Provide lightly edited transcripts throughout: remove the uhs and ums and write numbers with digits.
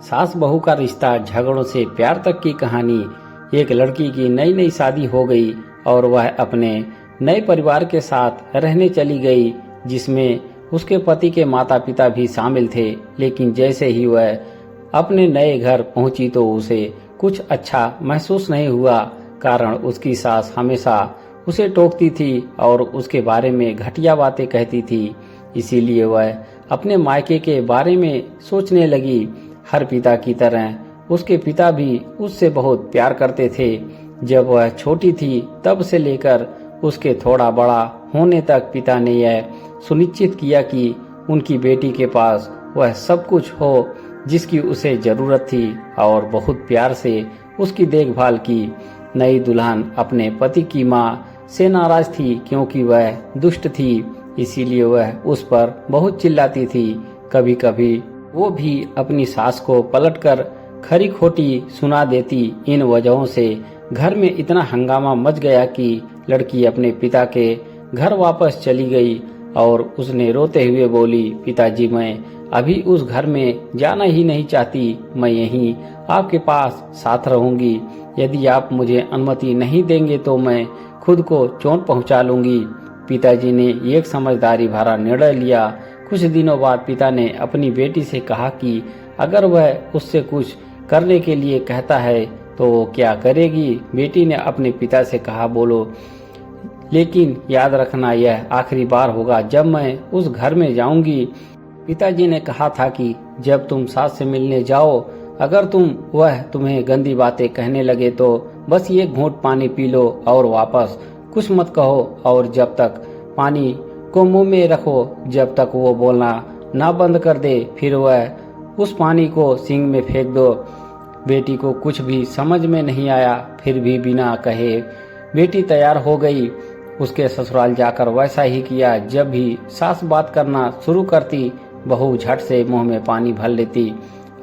सास बहू का रिश्ता, झगड़ों से प्यार तक की कहानी। एक लड़की की नई नई शादी हो गई और वह अपने नए परिवार के साथ रहने चली गई, जिसमें उसके पति के माता पिता भी शामिल थे। लेकिन जैसे ही वह अपने नए घर पहुंची तो उसे कुछ अच्छा महसूस नहीं हुआ, कारण उसकी सास हमेशा उसे टोकती थी और उसके बारे में घटिया बातें कहती थी। इसीलिए वह अपने मायके के बारे में सोचने लगी। हर पिता की तरह उसके पिता भी उससे बहुत प्यार करते थे। जब वह छोटी थी तब से लेकर उसके थोड़ा बड़ा होने तक पिता ने यह सुनिश्चित किया कि उनकी बेटी के पास वह सब कुछ हो जिसकी उसे जरूरत थी, और बहुत प्यार से उसकी देखभाल की। नई दुल्हन अपने पति की मां से नाराज थी क्योंकि वह दुष्ट थी, इसीलिए वह उस पर बहुत चिल्लाती थी। कभी कभी वो भी अपनी सास को पलटकर खरी खोटी सुना देती। इन वजहों से घर में इतना हंगामा मच गया कि लड़की अपने पिता के घर वापस चली गई और उसने रोते हुए बोली, पिताजी, मैं अभी उस घर में जाना ही नहीं चाहती। मैं यहीं आपके पास साथ रहूंगी। यदि आप मुझे अनुमति नहीं देंगे तो मैं खुद को चोट पहुंचा लूंगी। पिताजी ने एक समझदारी भरा निर्णय लिया। कुछ दिनों बाद पिता ने अपनी बेटी से कहा कि अगर वह उससे कुछ करने के लिए कहता है तो वो क्या करेगी। बेटी ने अपने पिता से कहा, बोलो, लेकिन याद रखना यह आखिरी बार होगा जब मैं उस घर में जाऊंगी। पिताजी ने कहा था कि जब तुम सास से मिलने जाओ, अगर वह तुम्हें गंदी बातें कहने लगे तो बस एक घूंट पानी पी लो और वापस कुछ मत कहो, और जब तक पानी को मुंह में रखो जब तक वो बोलना ना बंद कर दे, फिर वह उस पानी को सिंक में फेंक दो। बेटी को कुछ भी समझ में नहीं आया, फिर भी बिना कहे बेटी तैयार हो गई। उसके ससुराल जाकर वैसा ही किया। जब भी सास बात करना शुरू करती, बहू झट से मुंह में पानी भर लेती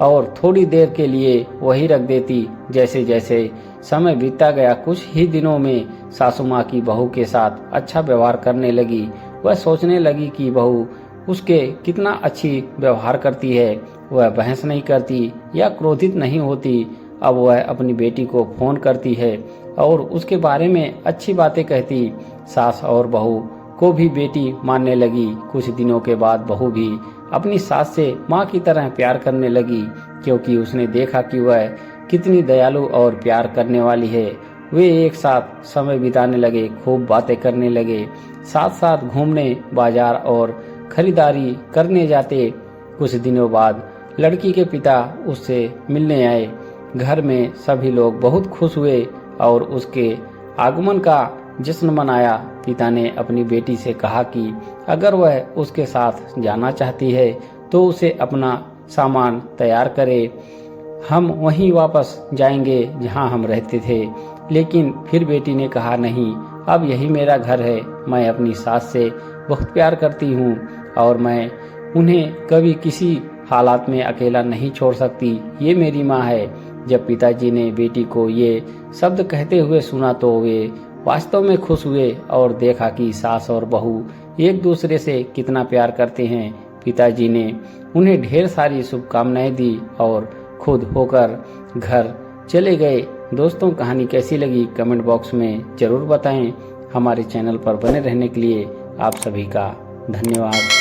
और थोड़ी देर के लिए वही रख देती। जैसे जैसे समय बीतता गया, कुछ ही दिनों में सासू माँ की बहू के साथ अच्छा व्यवहार करने लगी। वह सोचने लगी कि बहू उसके कितना अच्छी व्यवहार करती है। वह बहस नहीं करती या क्रोधित नहीं होती। अब वह अपनी बेटी को फोन करती है और उसके बारे में अच्छी बातें कहती। सास और बहू को भी बेटी मानने लगी। कुछ दिनों के बाद बहू भी अपनी सास से माँ की तरह प्यार करने लगी, क्योंकि उसने देखा कि वह कितनी दयालु और प्यार करने वाली है। वे एक साथ समय बिताने लगे, खूब बातें करने लगे, साथ साथ घूमने, बाजार और खरीदारी करने जाते। कुछ दिनों बाद लड़की के पिता उससे मिलने आए। घर में सभी लोग बहुत खुश हुए और उसके आगमन का जश्न मनाया। पिता ने अपनी बेटी से कहा कि अगर वह उसके साथ जाना चाहती है तो उसे अपना सामान तैयार करे, हम वहीं वापस जाएंगे जहां हम रहते थे। लेकिन फिर बेटी ने कहा, नहीं, अब यही मेरा घर है। मैं अपनी सास से बहुत प्यार करती हूँ और मैं उन्हें कभी किसी हालात में अकेला नहीं छोड़ सकती। ये मेरी माँ है। जब पिताजी ने बेटी को ये शब्द कहते हुए सुना तो वे वास्तव में खुश हुए और देखा कि सास और बहू एक दूसरे से कितना प्यार करते हैं। पिताजी ने उन्हें ढेर सारी शुभकामनाएं दी और खुद होकर घर चले गए। दोस्तों, कहानी कैसी लगी कमेंट बॉक्स में जरूर बताएं। हमारे चैनल पर बने रहने के लिए आप सभी का धन्यवाद।